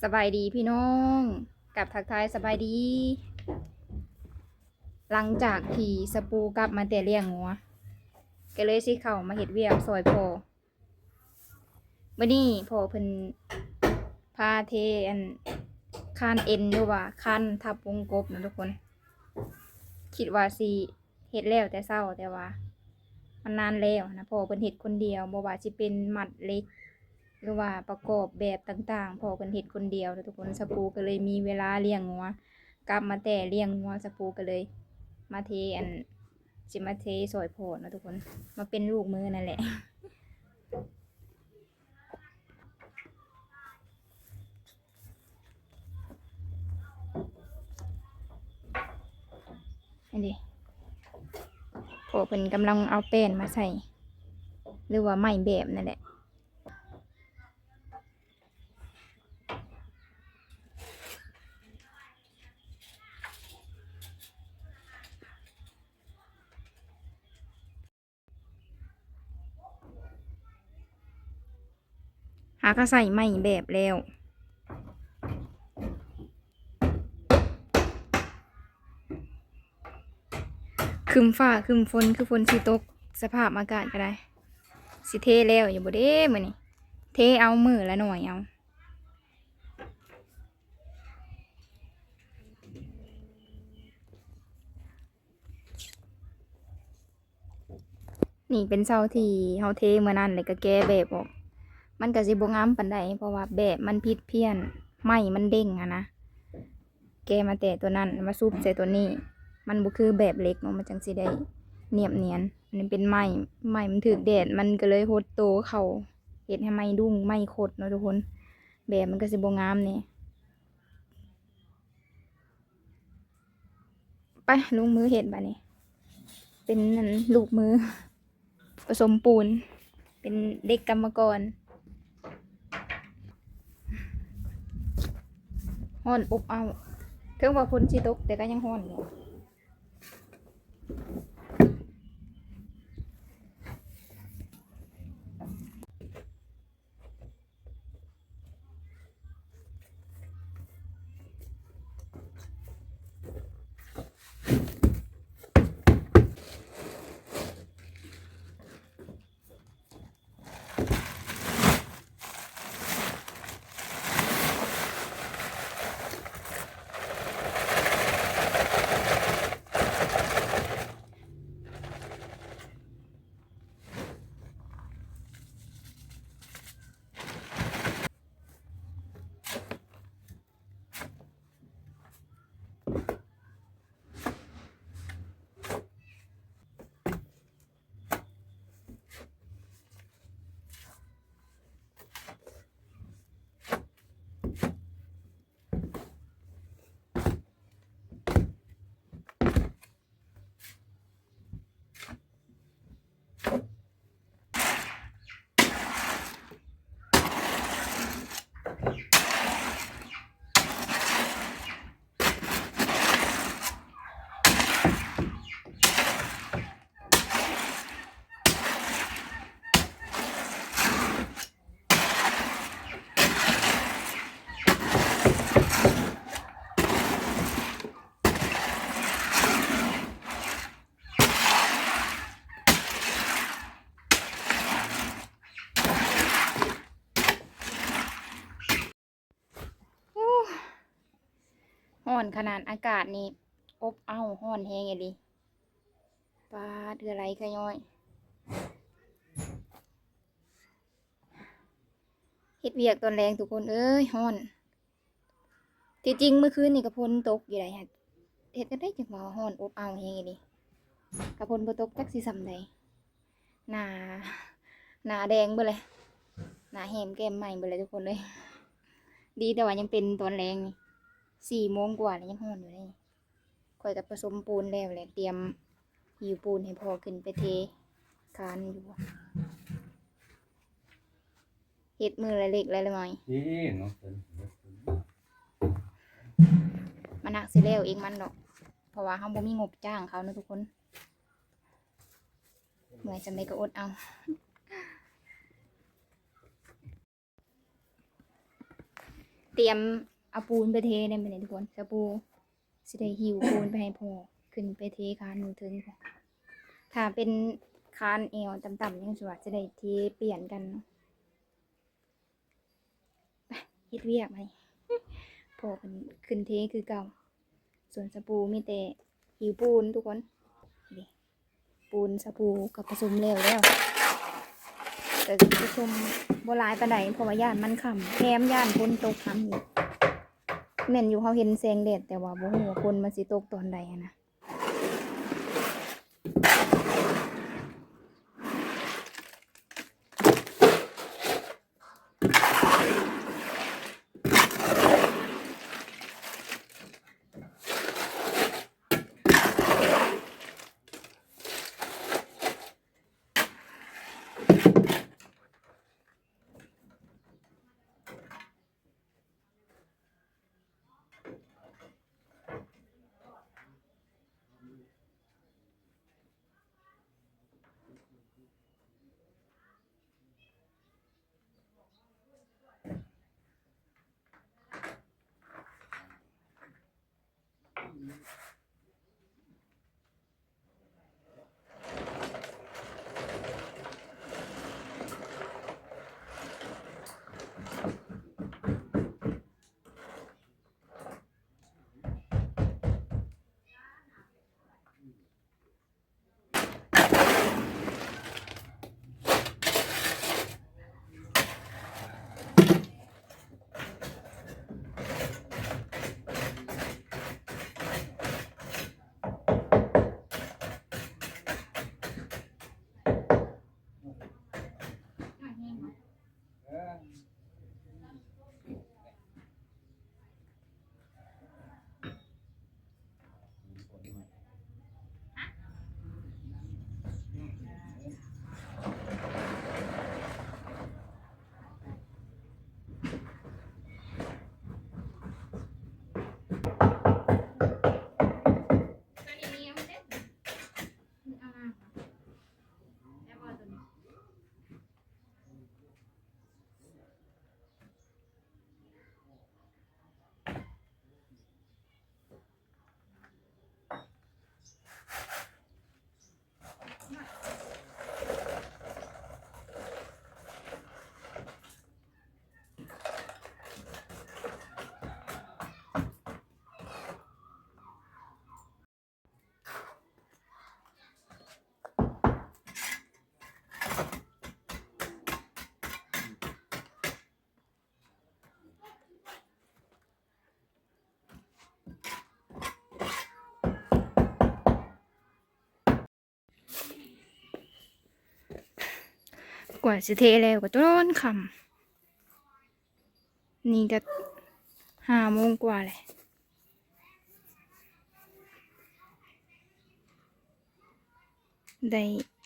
สบายดีพี่น้องกับทักทายสบายดี หลังจากที่สปูกลับมาแต่เลี้ยงงัวก็เลยสิเข้ามาเฮ็ดเวียกซอยพ่อมื้อนี้พ่อเพิ่นพาเทอันคานเอ็นหรือว่าคานทับวงกบนะทุกคนคิดว่าสิเฮ็ดแล้วแต่เช้าแต่ว่ามันนานแล้วนะพ่อเพิ่นเฮ็ดคนเดียวบ่ว่าสิเป็นมัดเหล็กหรือว่าประกอบแบบต่างๆพ่อเพิ่นเฮ็ดคนเดียวนะทุกคนสปูก็เลยมีเวลาเลี้ยงงัวกลับมาแต่เลี้ยงงัวสปูก็เลยมาเทอันสิมาเทซอยพ่อนะทุกคนมาเป็นลูกมือนั่นแหละอันนี้พ่อเพิ่นกำลังเอาแป้นมาใส่หรือว่าไม้แบบนั่นแหละหาก็ใส่ไม้แบบแล้วครึ้มฟ้าครึ้มฝนคือฝนสิตกสภาพอากาศก็ได้สิเทแล้วอยู่บ่เด้มื้อนี้เทเอามือละหน่อยเอานี่เป็นเสาที่เฮาเทเมื่อนั้นเลยก็แก้แบบออกมันก็สิบ่งามปานใดเพราะว่าแบบมันผิดเพี้ยนไม้มันเด้งอะนะแกมาแต่ตัวนั้นมาซุบใส่ตัวนี้มันบ่คือแบบเล็กเนาะมันจังสิได้เนียบเนียนอันนี้เป็นไม้มันถูกแดดมันก็เลยหดโตเข้าเฮ็ดให้ไม้ดุ้งไม้ขดเนาะทุกคนแบบมันก็สิบ่งามแน่ไปลงมือเฮ็ดบัดนี้เป็นนั่นลูกมือผสมปูนเป็นเด็กกรรมกรฮ้อนอบอ้าวถึงว่าฝนสิตกแต่ก็ยังฮ้อนอยู่ฮ้อนขนาดอากาศนี่อบอ้าวฮ้อนแฮงอีหลีปาดคืออะไรคะย้อยเฮ็ดเวียกตอนแรงทุกคนเอ้ยฮ้อนที่จริงเมื่อคืนนี่ก็ฝนตกอยู่ได้ฮะเฮ็ดจั่งใดจังว่าฮ้อนอบอ้าวแฮงอีหลีก็ฝนบ่ตกจักสิส่ำใดหน้าหน้าแดงเบิดเลยหน้าแหมแก้มไหม้เบิดเลยทุกคนเลยดีแต่ว่ายังเป็นตอนแรงนี่4 โมงกว่าแล้วยังฮ้อนอยู่เลยข้อยก็ผสมปูนแล้วแหละเตรียมหิวปูนให้พ่อขึ้นไปเทคานอยู่เฮ็ดมือละเล็กละน้อยนี่เนาะมันหักสิแล้วเองมันดอกเพราะว่าเฮาบ่มีงบจ้างเขานะทุกคนเมื่อยจำได้ก็อดเอา เตรียมเอาปูนไปเทได้ไหมทุกคนสปูสิได้หิวปูนไปให้พ่อขึ้นไปเทคานมือถึงถ้าเป็นคานเอวต่ำๆยังสวยจะได้เทเปลี่ยนกันไปเฮ็ดเวียกไหมพ่อเป็นขึ้นเทคือเก่าส่วนสปูมีแต่หิวปูนทุกคนนี่ปูนสปูกับผสมแล้วแต่ผสมโบราณปานใดเพราะว่าย่านมันค่ำแถมย่านฝนตกค่ำอีกแม่นอยู่เขาเห็นแสงแดดแต่ว่าบ่ฮู้ว่าฝนมันสิตกตอนใดนะกว่าสิเทแล้วก็ต้นค่ำนี่ก็5 โมงกว่าเลยได้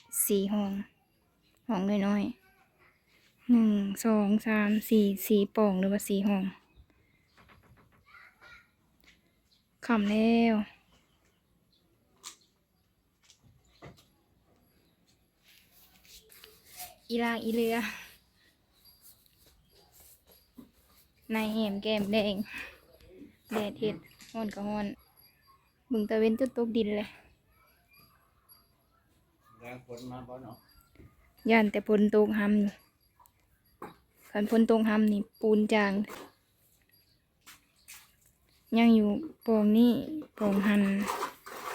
4 ห้องน้อยๆ1 2 3 4ปล่องหรือว่า4 ห้องค่ำแล้วอีลาอีเรือในแหมแก้มแดงแดดเห็ดฮ้อนก็ฮ้อนบึงตะเวนจนตกดินเลยย่านแต่ฝนตกหำอยู่คันฝนตกหำนี่ปูนจางยังอยู่ปองนี้ปองหัน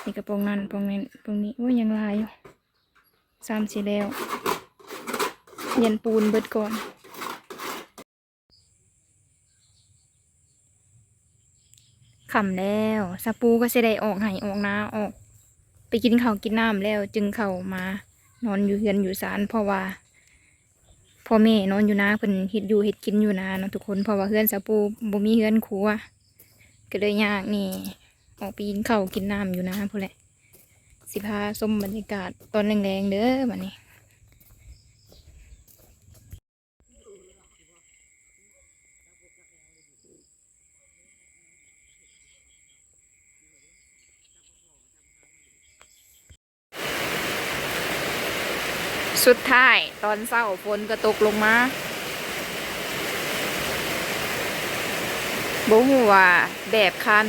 นี่กับปองนั้นปองนี้ปองนี้โอ้ยยังลายอยู่3 4แล้วยันปูนเบิดก่อนค่ำแล้วสปูก็จะได้ออกไหออกนาออกไปกินข้าวกินน้ำแล้วจึงเข้ามานอนอยู่เฮือนอยู่ศาลเพราะว่าพ่อแม่นอนอยู่นาเพิ่นเฮ็ดอยู่เฮ็ดกินอยู่นาเนาะทุกคนเพราะว่าเฮือนสปูบ่มีเฮือนครัวก็เลยยากนี่ออกไปกินข้าวกินน้ำอยู่นาพุ่นแหละสิพาชมบรรยากาศตอนแรงๆเด้อบัดนี้สุดท้ายตอนเช้าฝนก็ตกลงมา บ่ฮู้ว่าแบบคาน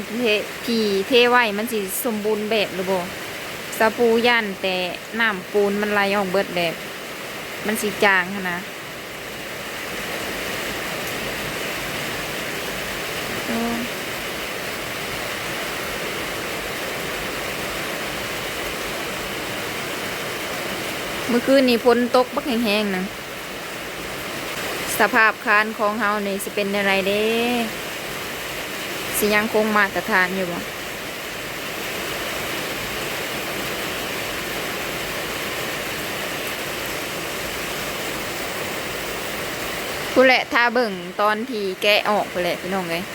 ที่เทไว้มันสิสมบูรณ์แบบหรือบ่สะปูย่านแต่น้ำปูนมันไหลออกเบิดแบบมันสิจางหั้นนะเออเมื่อคืนนี้ฝนตกบักแห้งๆนะสภาพคานของเฮานี่สิเป็นอะไรเด้สิยังคงมาตรฐานอยู่บ่ผู้นแหละถ้าเบิ่งตอนที่แกะออกไปแหละพี่น้องเอ้ย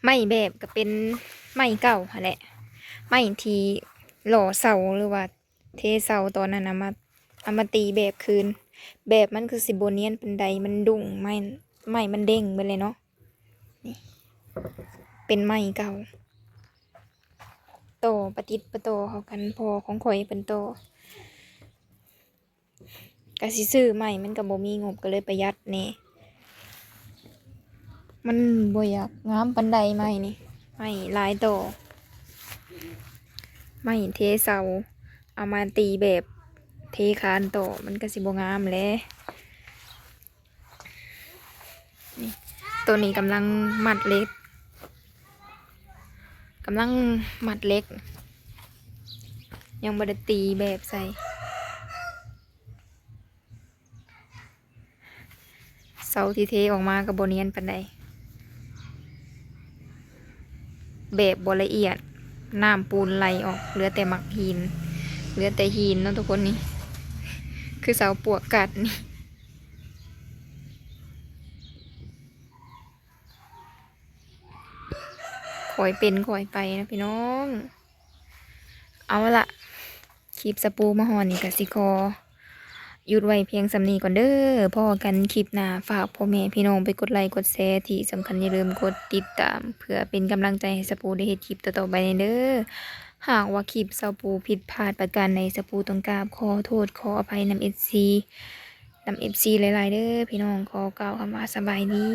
ไม้แบบก็เป็นไม้เก่าหั่นแหละไม้ที่หล่อเสาหรือว่าเทเสาตอนนั้นนะมาเอามาตีแบบคืนแบบมันคือสิโบเนียนเป็นใดมันดุ่งไม้มันเด้งไปเลยเนาะนี่เป็นไม้เก่าโตประติดประโตเขากันพอของข่อยเป็นโตก็สิซื้อใหม่มันก็บ่มีงบก็เลยประหยัดแหน่มันบ่อยากงามปานใดใหม่นี่ไม่หลายโตไม่เทเสาเอามาตีแบบเทคานโตมันก็สิบ่งามแหละนี่ตัวนี้กำลังมัดเล็กกำลังมัดเล็กยังบ่ได้ตีแบบใส่เสาที่เทออกมาก็บ่เนียนปานใดแบบบ่ละเอียดน้ำปูนไหลออกเหลือแต่หมักหินเหลือแต่หินเนาะทุกคนนี่คือเสาปวกกัดนี่คอยเป็นคอยไปนะพี่น้องเอาละคลิปสปูมาหอนนี่กสิคอหยุดไว้เพียงสำนีก่อนเด้อพอกันคลิปหน้าฝากพ่อแม่พี่น้องไปกดไลค์กดแชร์ที่สำคัญอย่าลืมกดติดตามเพื่อเป็นกำลังใจให้สปูได้เฮ็ดคลิปต่อๆไปเด้อหากว่าคลิปสปูผิดพลาดประการในสปูต้องกราบขอโทษขออภัยนำ FC หลายๆเด้อพี่น้องขอกล่าวคำว่าสบายดี